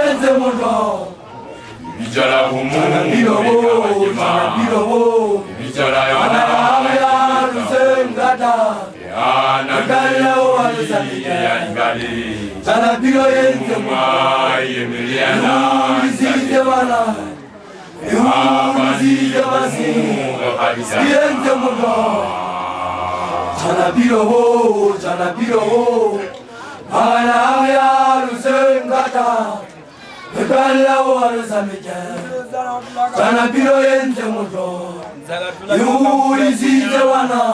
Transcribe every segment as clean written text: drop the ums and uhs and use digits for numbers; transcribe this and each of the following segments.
yenze moto Bijala humu bilobo Bijala ana ya rusengada Nagala wa rusangada Sana bilo yenze moto Yuzide wala Yuzide wasi Yenze moto Sana bilobo ana ya rusengada Nagala wa rusangada Sana bilo yenze moto Yuzide wala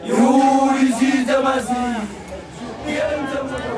Yuzide wasi Yenze moto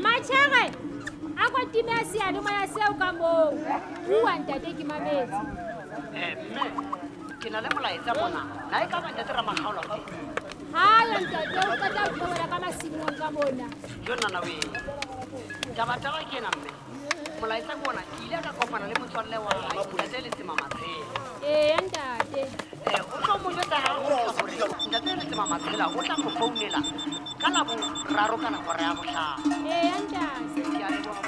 Machere, ako timesi aduma ya seu kambo. Uwanta teki mamezi. Kina le molaetsa bona. Na e ka ba ntetera makgaolo ke. Hayo ntate o ka tla khobela ka masimo ka bona. Yona na we. Taba kena mme. Molaetsa bona ke ile ka kopana le motswalle wa ntate le tsema matshe. Ntate. O tlo mo jeta ha go gore ntate le tsema matshe la o tla mo founela. Kana bo raro kana gore ya bohla. Ntate. Ke a le bona.